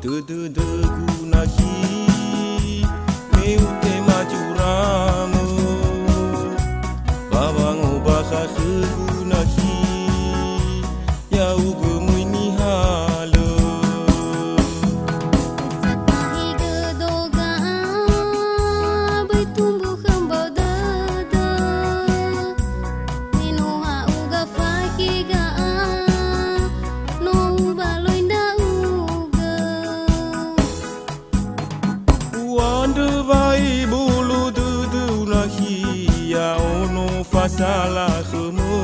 Tududugunahi meu tema juramu babang ubaka kegunahi ya ugumui ni halo Satahi gedoga bertumbuh kembang dada Minuha uga fakiga no baloi da uga Wanda vai bulu dudunahi ya ono fasala khemu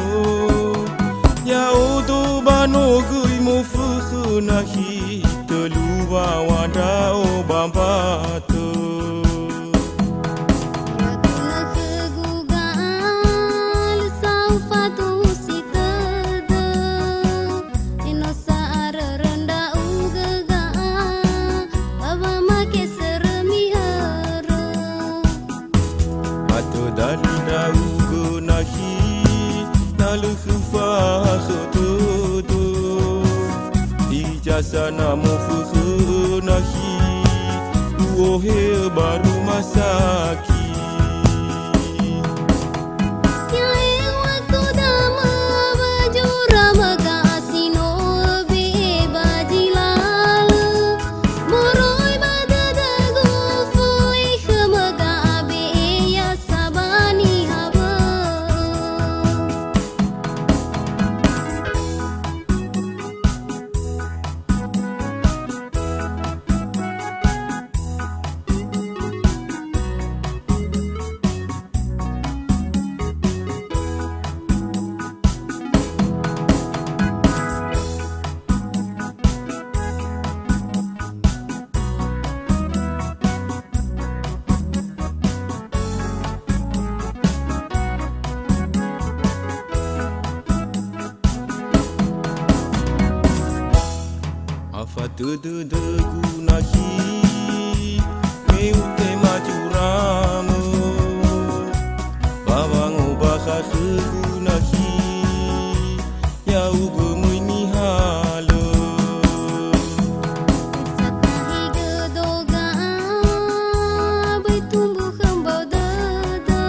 ya odo bano gui mo fukunahi teluwa wanda obambato Ya tuna kegugaan saufa tu si tada Ino saara rendah uga baba make seremi hara Ato dali dau gunahi nalu khufa khutudu ijasa namu fukunahi uohe baru masaki Ya waktu dama baju ramaga asino be bajilal moroi badadagu fulai khamaga be ya sabani haba Afa tududugunahi meu tema juramu babang ubaka kegunahi ya ugumui ni halo Satahi gedoga bertumbuh kembang dada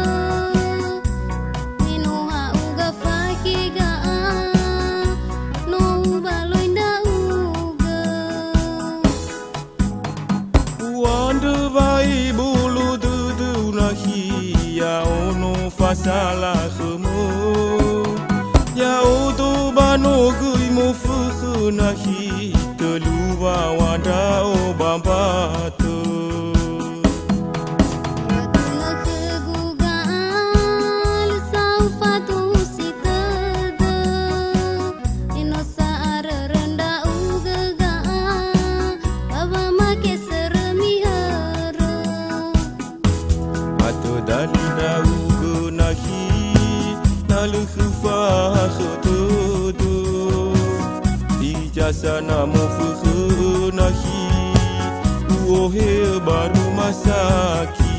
Minuha uga fakiga no baloi da uga Wanda vai bulu dudunahi ya ono fasala khemu ya odo bano gui mo fukunahi teluwa wanda obambato Ya tuna kegugaan saufa tu si tada Ino saara rendah uga baba make seremi hara Ato dali dau gunahi nalu khufa khutudu ijasa namu fukunahi uohe baru masaki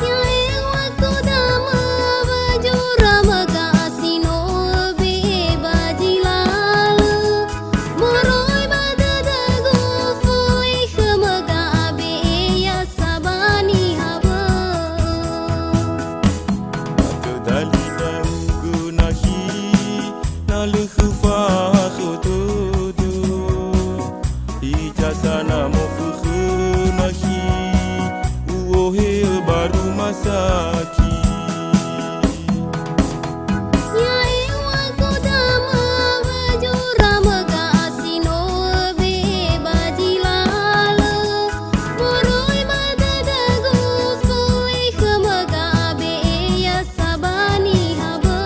Ya waktu dama baju ramaga asino be bajilal moroi badadagu fulai khamaga be ya sabani haba Ato dali dau gunahi nalu khufa khutudu ijasa namu fukunahi uohe baru masaki Ya waktu dama baju ramaga asino be bajilal moroi badadagu fulai khamaga be ya sabani haba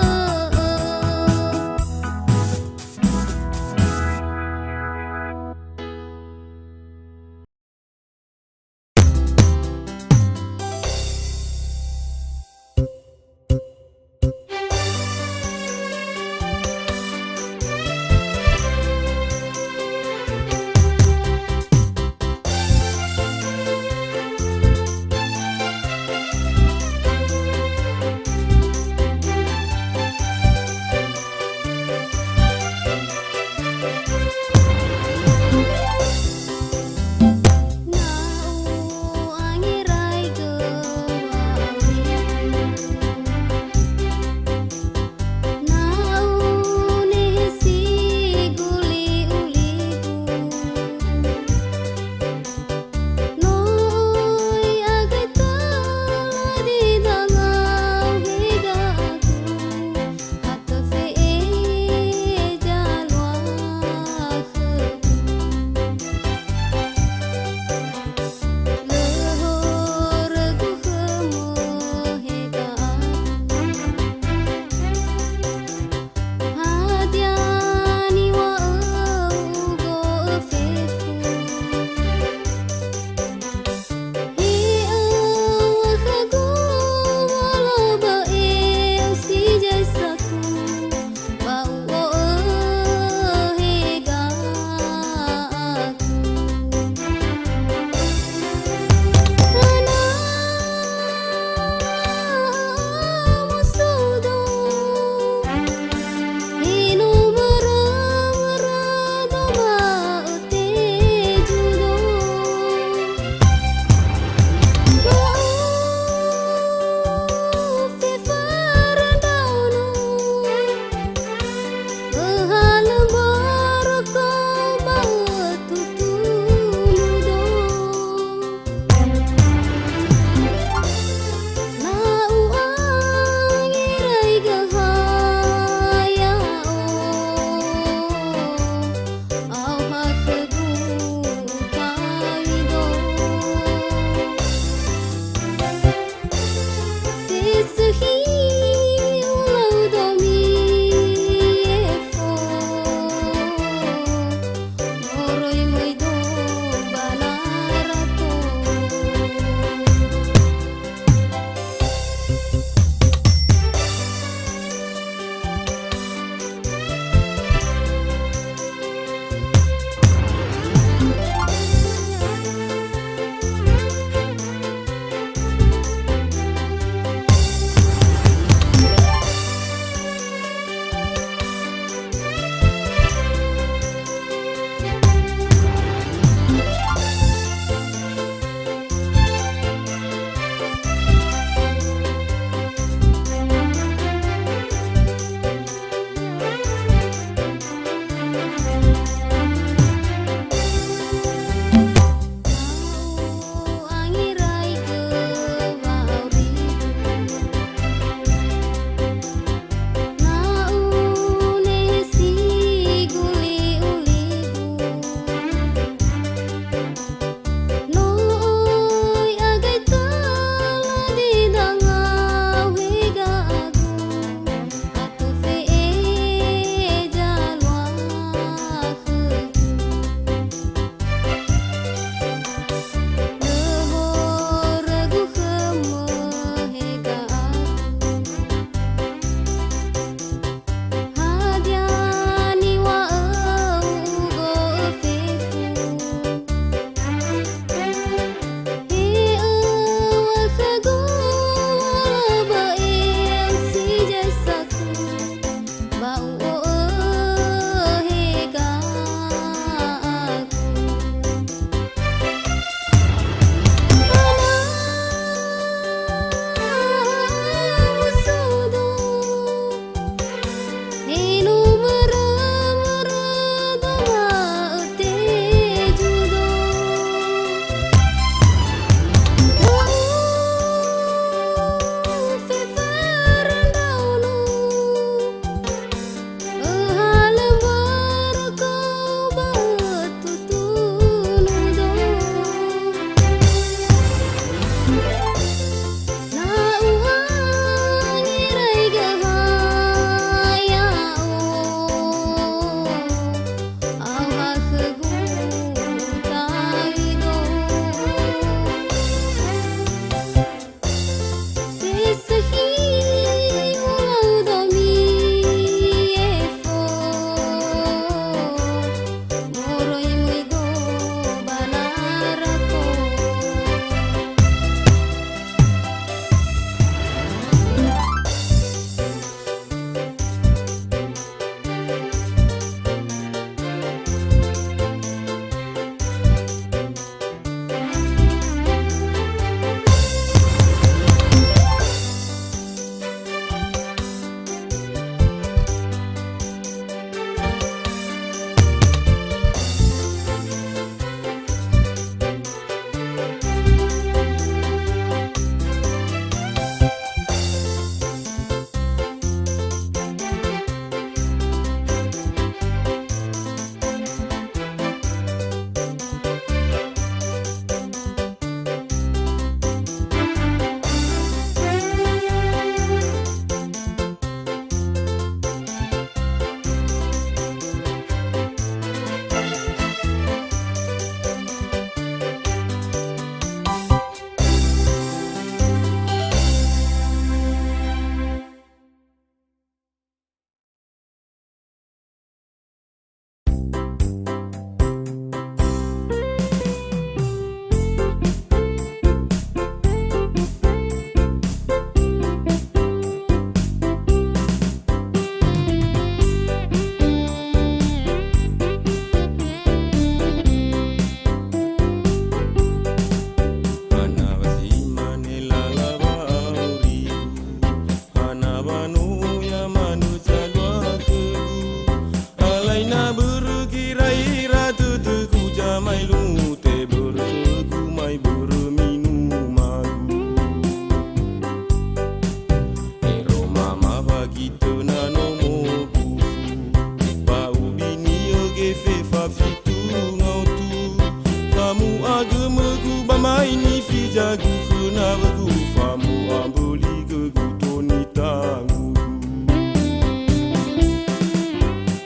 jagu kenapa ku famu ambuli ke gutoni tangu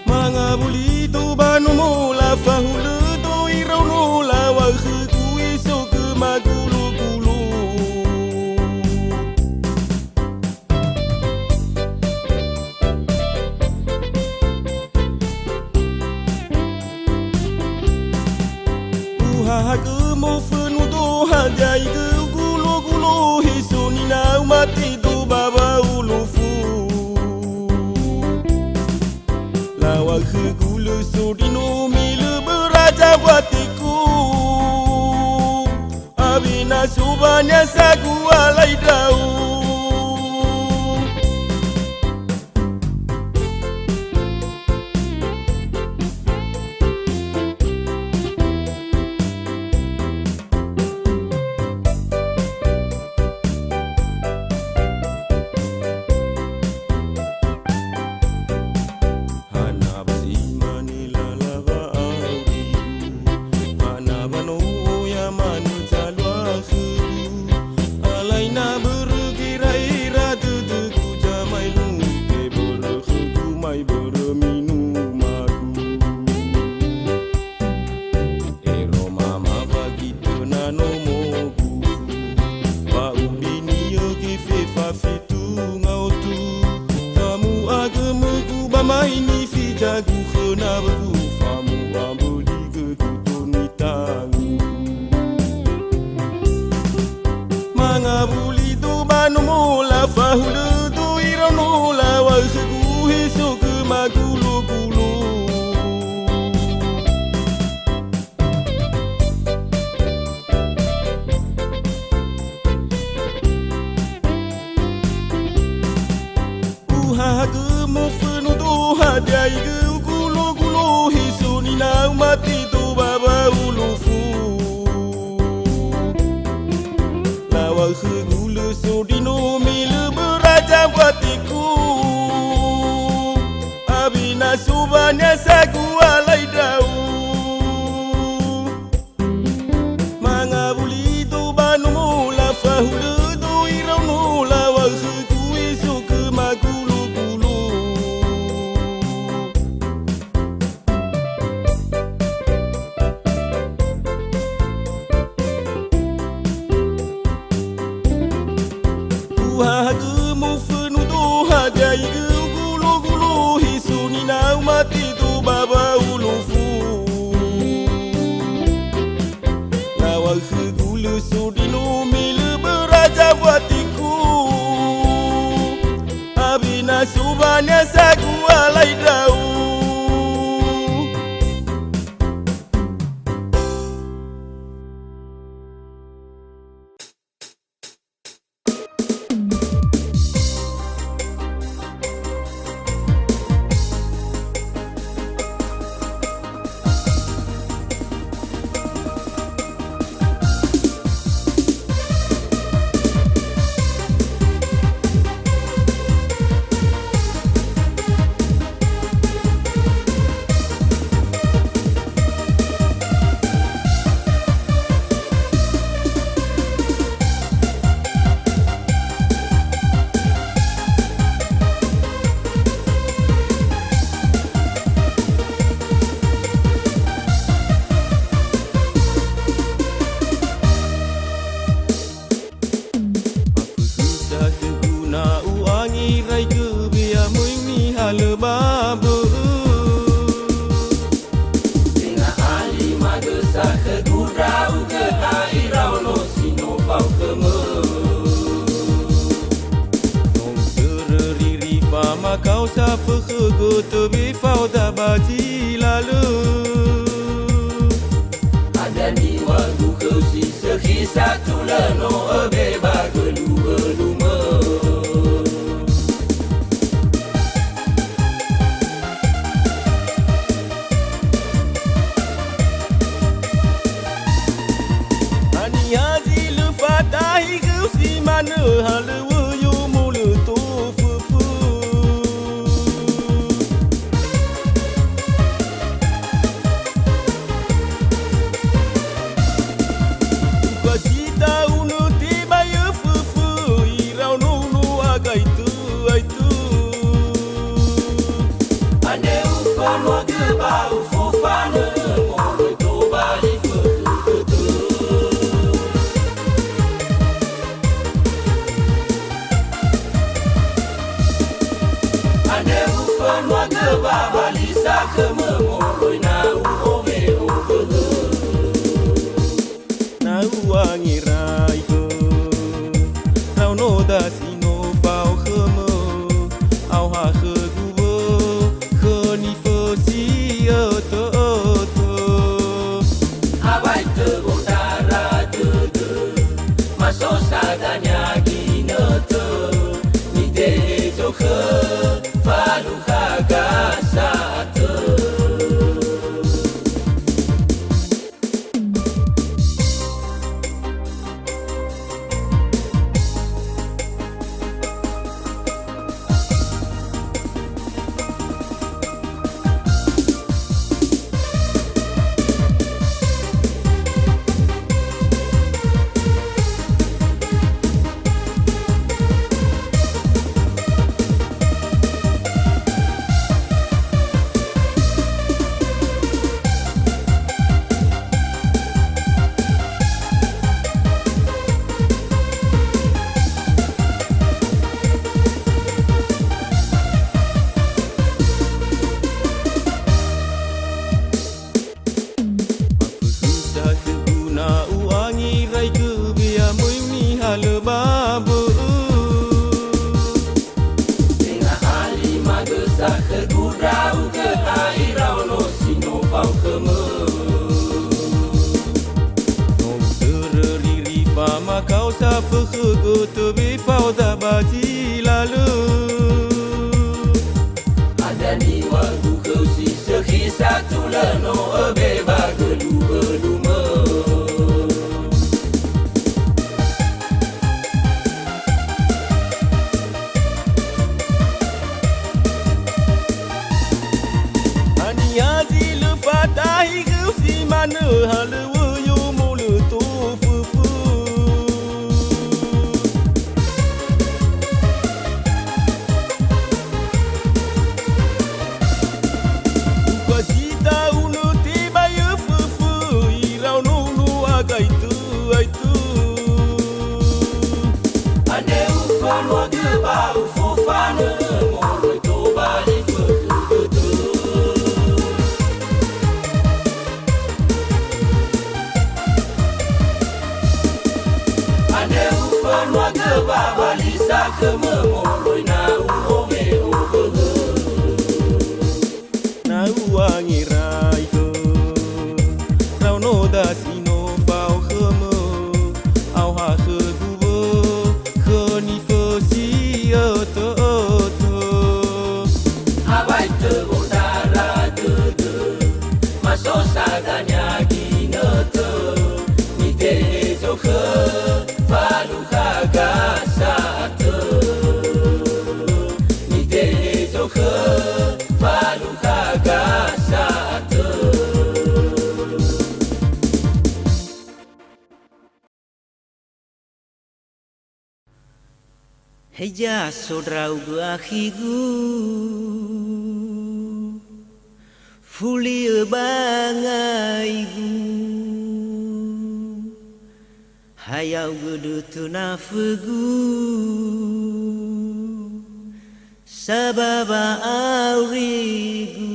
mangabuli tu banu mula fahulu tu irau nula wa ku iso ke magulu gulu ke mo fenu do hajai ke gulo gulo hisoni na mati do baba ulufu lawa ke gulo sodino milu beraja buatiku abina subanya sagu alai dau ini fi jagu kenapa ku famu ambuli ke gutoni tangu mangabuli tu banu mula fahulu tu iranu la wa ku hiso ke magulu gulu ke mo fenu do hadiai ke gulo gulo hisoni na mati do baba ulufu lawa ke gulo sodino milu beraja buatiku abina subanya sagu alai dau mangabuli do banu mula fahulu do irau nula wa ku iso ke magulu ke mo fenu do hajai ke gulo gulo hisoni na mati do baba ulufu lawa ke gulo sodino milu beraja buatiku abina subanya sagu alai dau kau safa ke tebi fau da baji lalu ada ni wagu kau si sekhisah tulano abeba kedua luma ani haji lefatahi kau si mana halewa yu mula tu cita unu masuk saganya ginoto ni de zo khe falu khaga satu Heja saudara akhigu Fuli bangaigu Hayau gedutu nafugu Sababa aurigu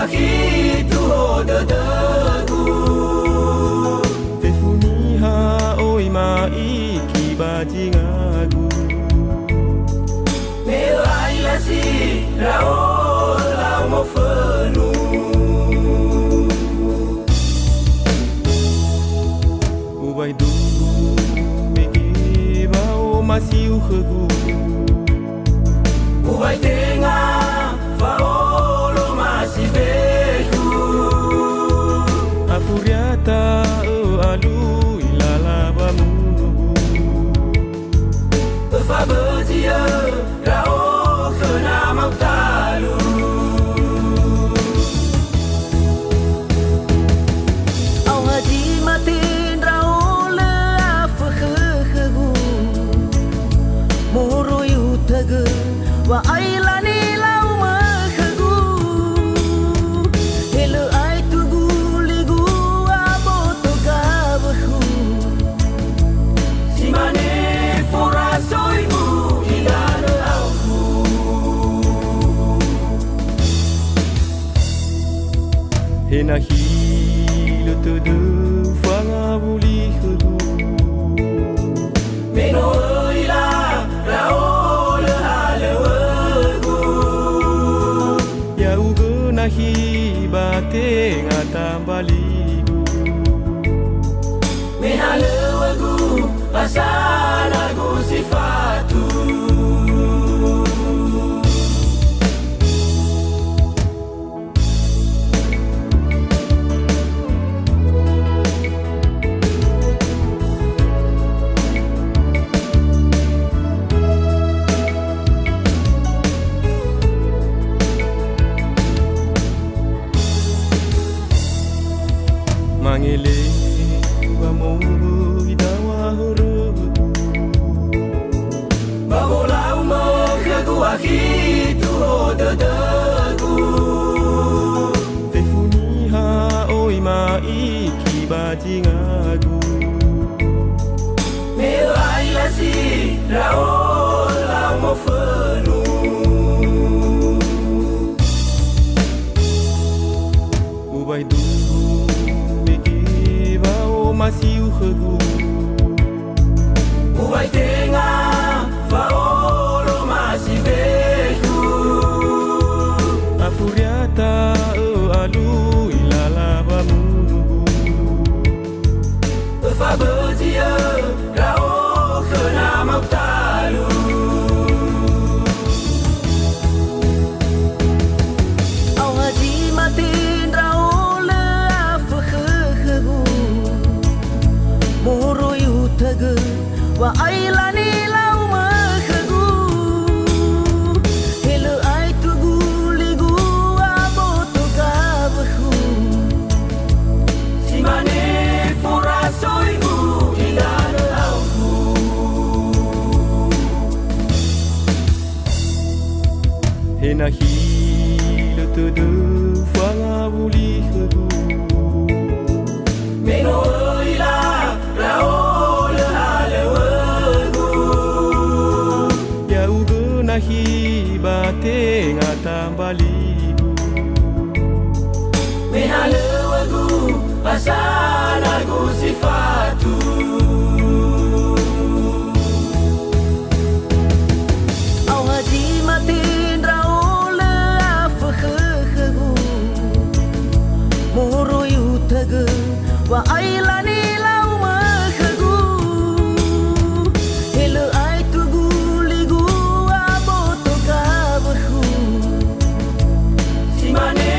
akhi tu ho de gu te funiha oi mai ki ba jingagu me ai la si ra o la mo fenu ubai du me ki ba o masiu khgu ubai tenga fa o lo masi behu afuriata o alu ilala ba mu fa bezia ra o khna mau talu au haji matin ra o le af khgu moro yu thag wa ai la ni lau ma khgu helo ai tu gu li gu abo to ga khu simane fora soi gu ilala au gu hena hi le te de fanga buli khgu meno ila ra o le ale gu ya ugo na hi ba te ngatambali me hale gu asana gu sifatu mangele wa mo idawa huru babola mo khgu akhi tu ho de gu te funiha oi mai ki ba jingagu me ai la si ra o la mo fenu ubai du masiu khgu ubai tenga fa olo masi behu afuriata o alu ilala ba mu fa bezia ra o khna mau talu au haji matin ra o le af khgu moro yu thag wa ai la ni lau ma khgu helo ai tu gu li gu abo to ga khu simane fora soi gu ilala au gu hena hi le te de fanga buli khgu meno ila ra o le ale gu ya ugo na hi ba te ngatambali me hale gu asana gu sifatu au haji matin ra o le af khgu moro yu thag wa ai la ni lau ma khgu helo ai tu gu li gu abo to ga khu simane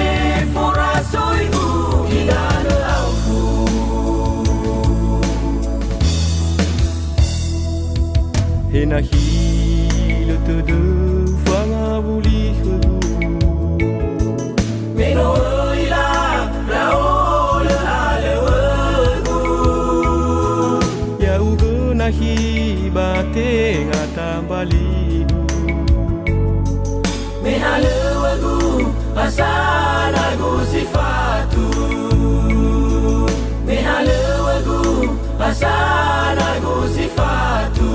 fora soi gu ilala au gu hena hi le te de fanga buli khgu meno ila ra o le ale gu ya ugo na hi ba te ngatambali me hale gu asana gu sifatu me hale gu asana gu sifatu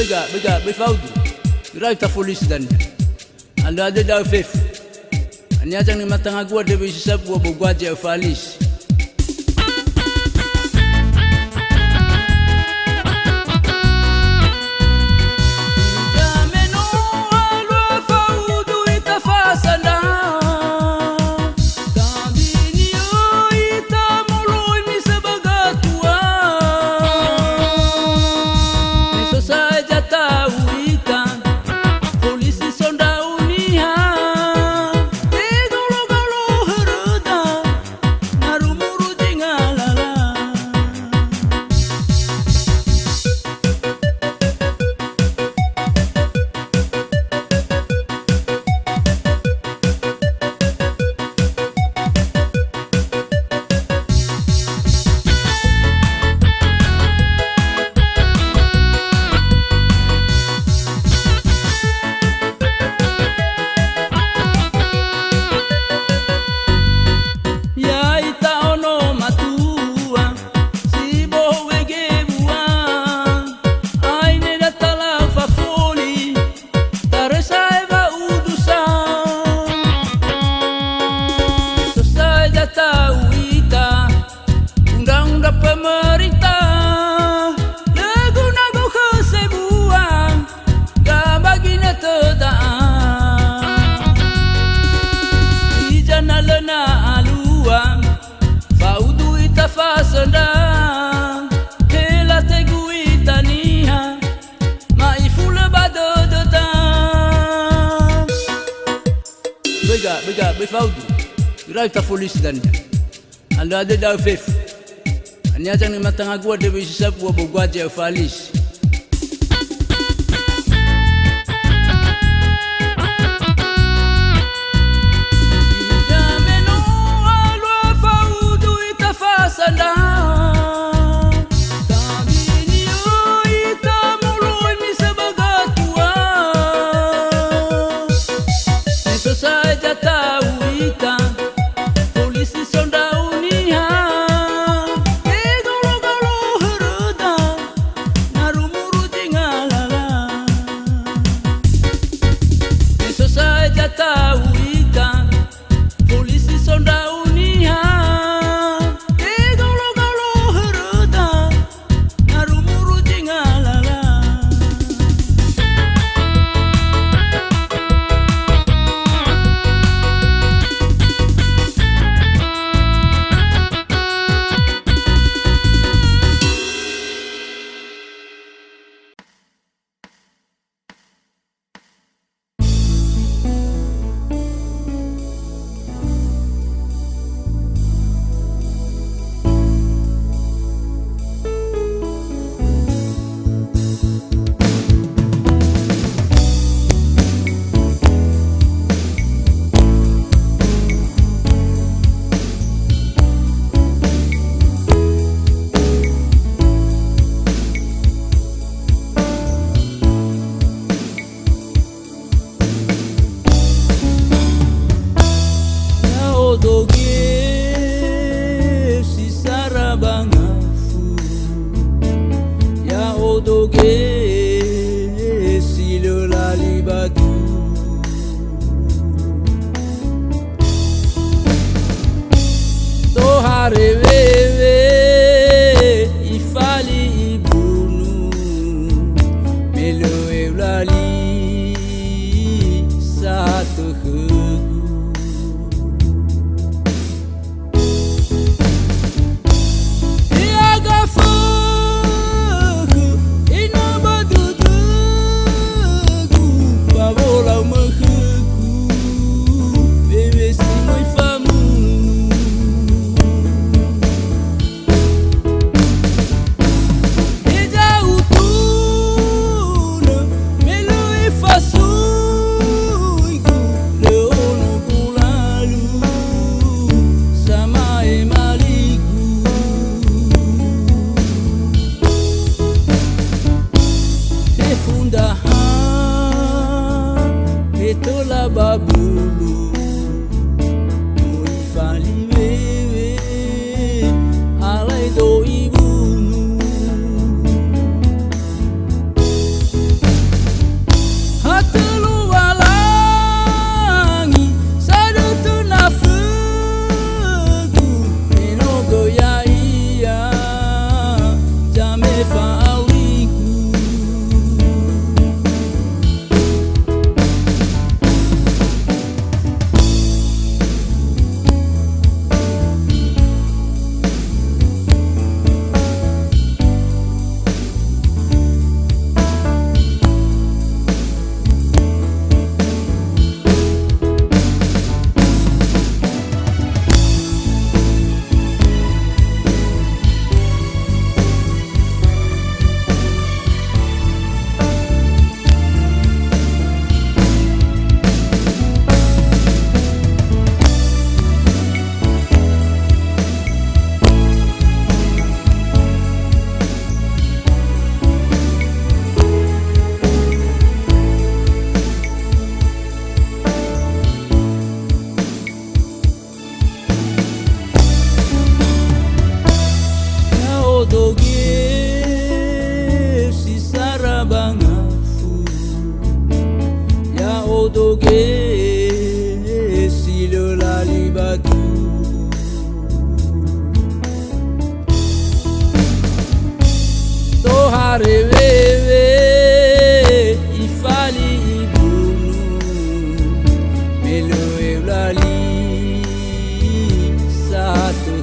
Bega, befaudu. Rai ta folis dan. Anda ada dah fef. Anya jang ni matang agua de bisa buat bogwaje falis. Bega, befaudu. Rai ta folis dan. Anda ada dah fef. Anya jang ni matang agua de bisa buat bogwaje falis. toge silo lali batu tohare wewe ifali ibunu melo lali satu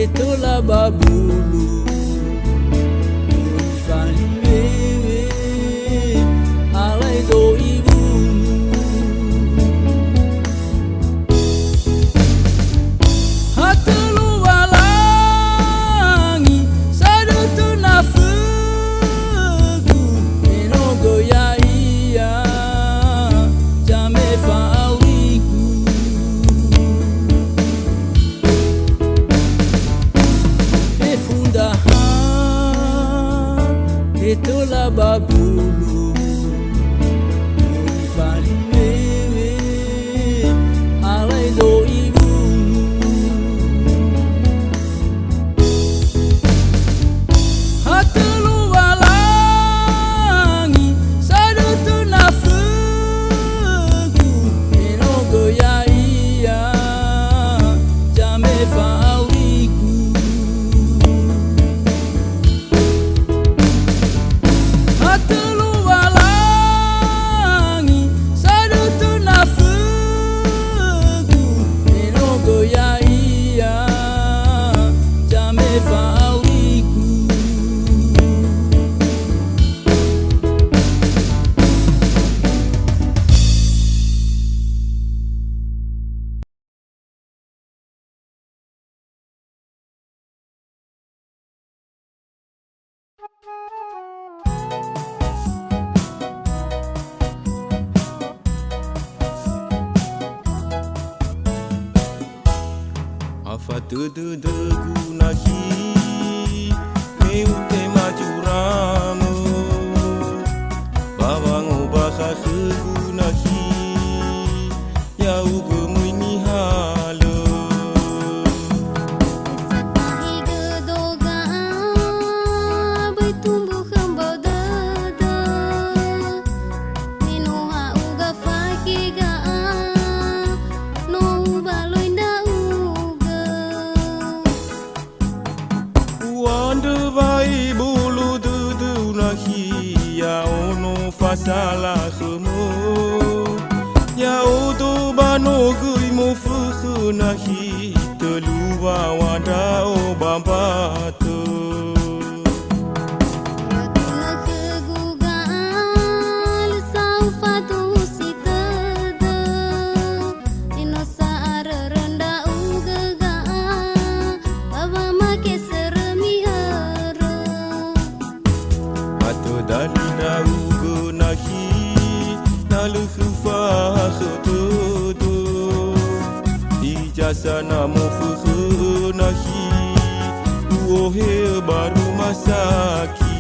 itulah babulu ifali wewe alai do ibunu hatelu walangi sadutu nafugu enogo ya iya jame fawiku itulah babulu ifali wewe alai do ibunu hatelu walangi sadutu nafugu enogo ya iya jame fawiku hatelu walangi sadutu nafugu enogo ya iya jame fawiku Afatu de gunahi meu tema juramu bawang ubah gunahi yau gemuni halo Sepahi gedoga bertumbuh kembang dada Minoha uga fakiga no baloi da uga wanda vai bulu dudu nahi ya ono fasala khemu ya udu bano gui mo fu nahi teluwa wanda o bambatu Dali dau gunahi nalu khufa khutudu ijasana mo funahi uohe baru masaki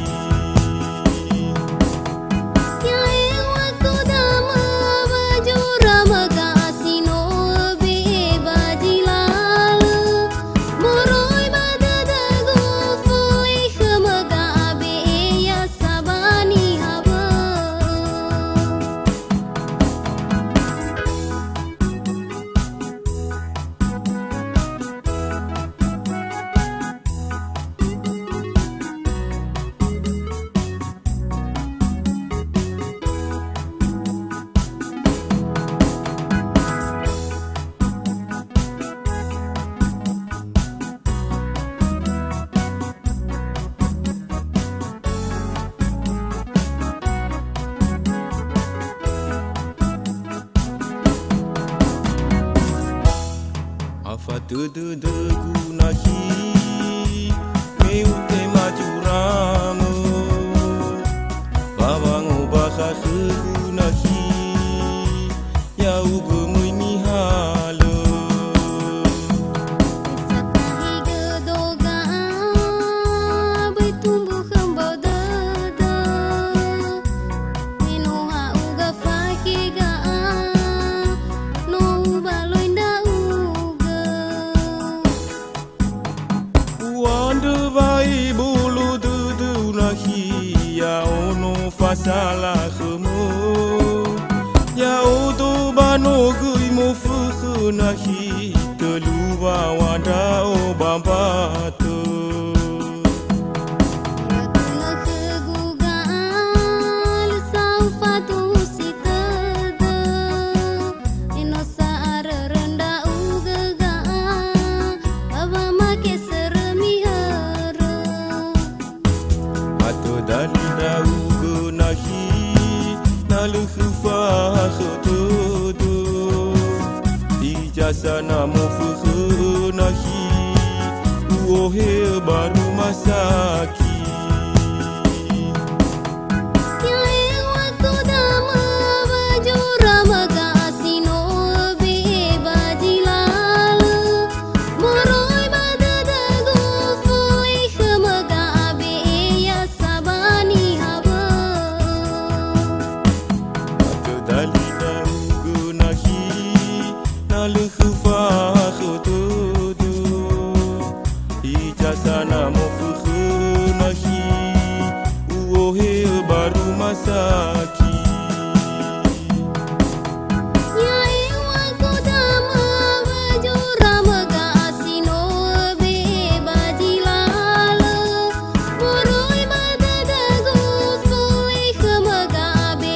Degu nahi meu te majuramu babango baka nahi ya ugo muy mi halo Sakahi gedoga bertumbuh kembang dada Minoha uga fakiga no baloi nda uga Wanda vai bulu dudu nahi ya ono fasala khemu ya odo bano gui mo fu nahi teluwa wanda o bambato Ya tengah kegugaan Saufatu si tada Ino saara rendah ugagaan Baba make seremihara Ato dali dau go nahi nalu khufa khotodo ijasana mo fu nahi uohe baru masaki Ya waktu dama baju ramaga asino be bajilal Moroi badadagu fui khamaga be ya sabani haba Ato dali dau go nahi nalu khufa khotodo ijasana mo fu nahi uohe baru masaki Ya waktu dama baju ramaga asino be bajilal Moroi badadagu fui khamaga be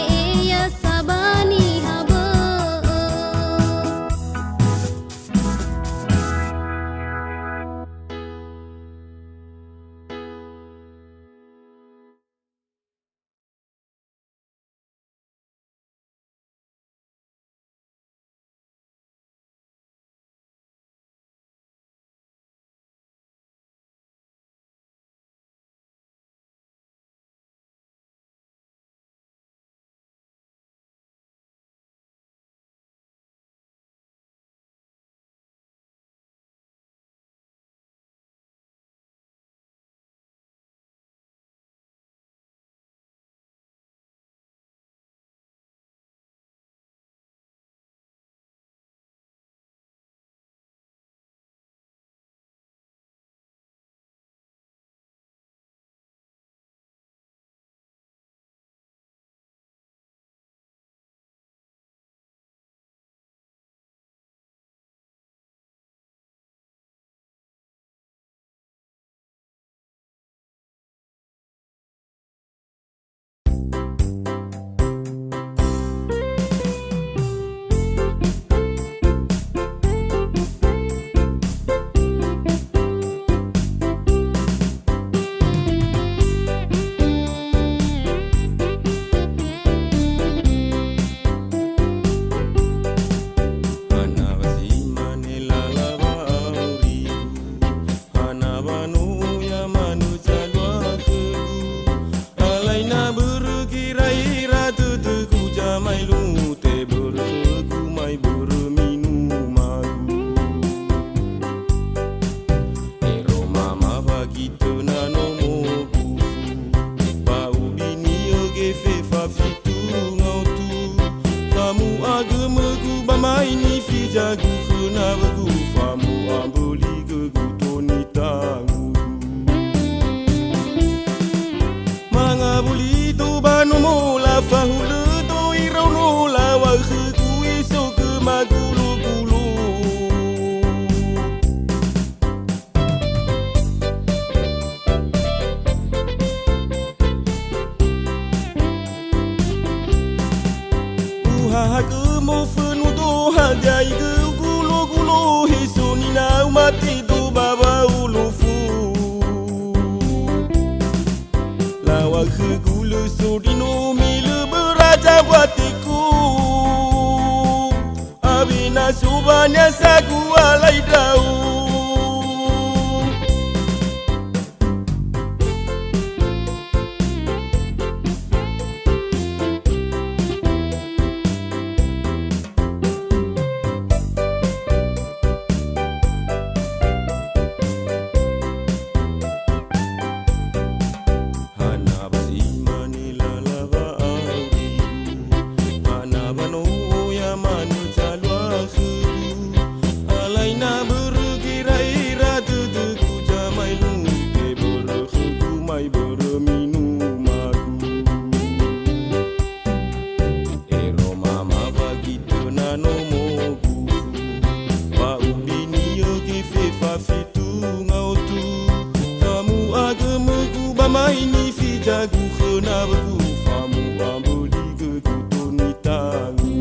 ya sabani haba jagu khuna bagu famu amboli gugu toni tangu manga buli do banu mola fahulu do irono la wa khu iso ke magulu gulu uha ke mo funu do hajai ke gulu gulu hisuni na mati do baba ulufu lawa ke gulu sodino milu beraja buatiku abina subanya sagu alai dau jagu khena beku famu ambuli ke kutuni tangu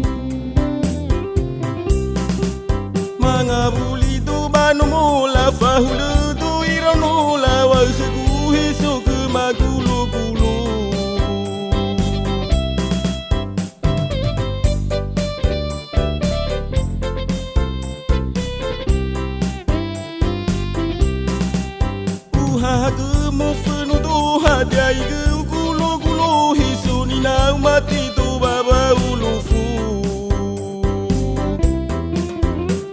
mangabuli tu banu mula fahulu tu iranula wa suku hisu ke magulu gulu uhagu mufunu tu hadiai ke gulu gulu hisu ni na mati tu baba ulufu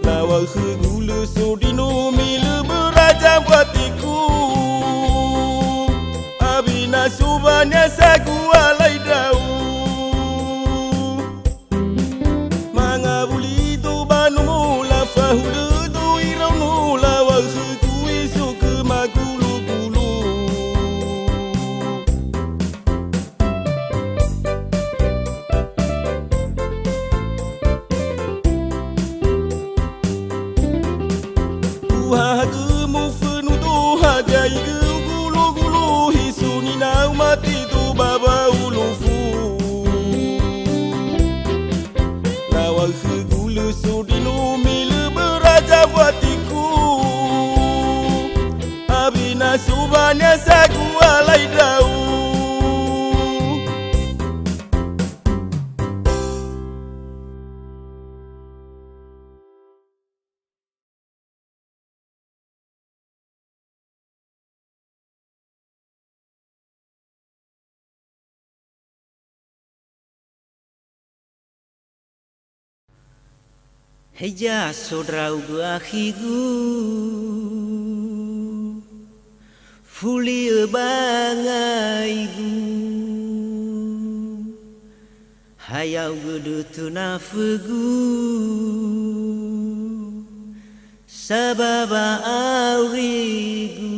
lawa khugulu sudinu milu beraja buatiku abina subanya sagu alai dau mangabuli tu banu mula fahulu tu iranu lawa khugu isu ke magulu gulu uhagu mufunu tu hadiai ke gulu gulu hisu ni na mati tu baba ulufu lawa khugulu sudinu milu beraja buatiku abina subanya sagu alai dau Heja sodrau akhigu Fuli bangaigu Hayau gudu tunafugu Sababa aurigu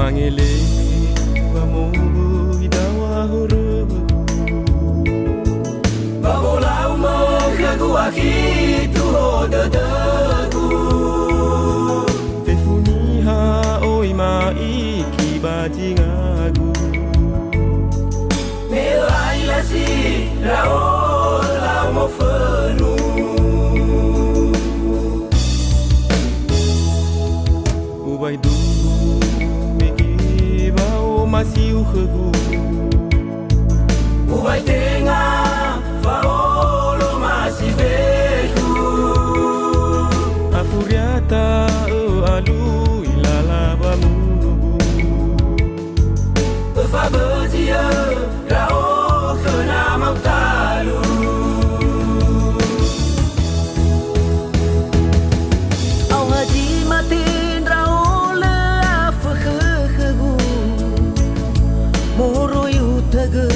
Mangele Bamobu Idawahuru Babolau menghagu akitu hodadagu Tefuniha oima iki bajingagu Melai lasi raol lau mo fenu Ubai du meki bao masiu khegu Ubai tengah faolo masih beku Afuriata alu ilala bamugu Fabezia rao kena mau talu Au haji matin rao le afkhkhgu Moro yutaga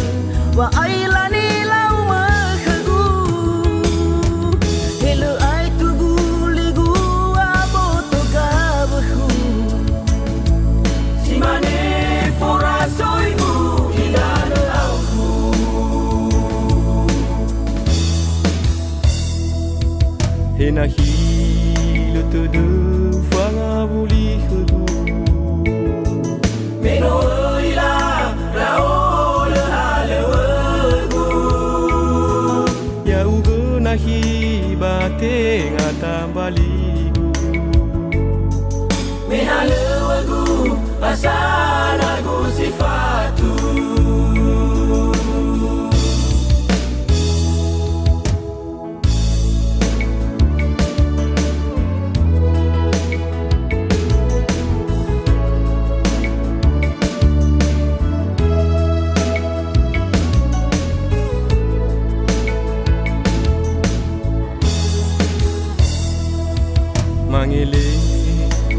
wa ailani lau makhgu Hele ai tugu ligu aboto kabhu Simane fora soibu ilana auku Henahi lutudu fanga buli khegu Meno ila rao le halewegu Ya ugu nahi bate ngatambali Mehalewegu asanagu sifatu Mangele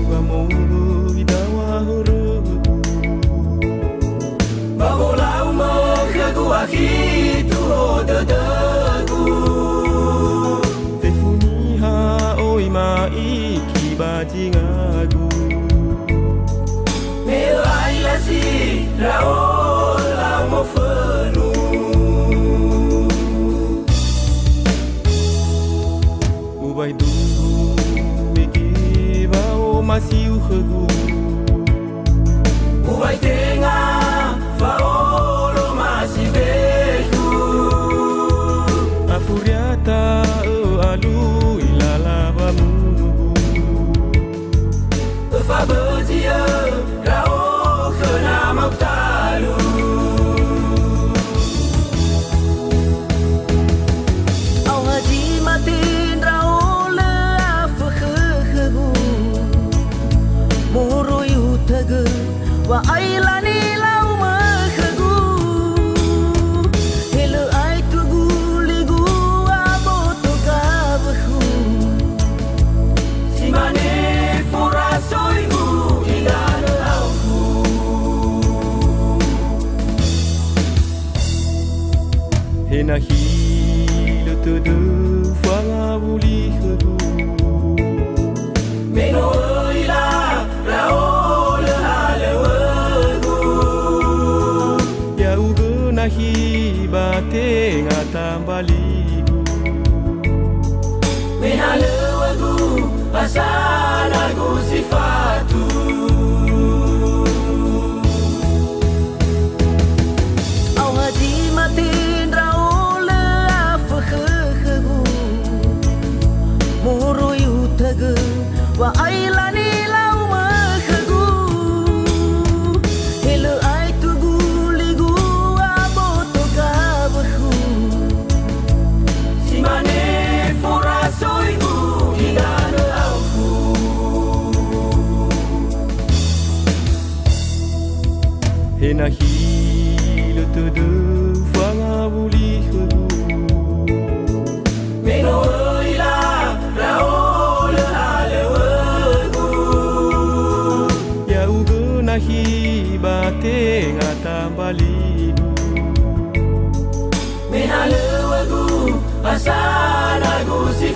Bamobu Idawahuru Babolau menghagu akitu hodadagu Tefuniha oima iki bajingagu Melai lasi rao lau mo fenu Ubai du meki bao masiu khegu Ubai tengah faolo masih beku Afuriata alu ilala bamugu Fabezia rao kena mau talu Au haji matin rao le afkhkhgu Moro yutaga wa ailani lau makhgu Hele ai tugu ligu aboto kabhu Simane fora soibu ilana auku Henahi lutudu fanga buli khegu Meno ila rao le halewegu Ya ugu nahi bate ngatambali Mehalewegu asanagu sifatu Au haji matin rao le afkhkhgu Moro yutaga wa ailani lau makhgu Hele ai tugu ligu aboto kabhu Simane fora soibu ilana auku Henahi lutudu fanga buli khegu Meno ila rao le halewegu Ya ugu nahi bate ngatambali Mehalewegu asanagu sifatu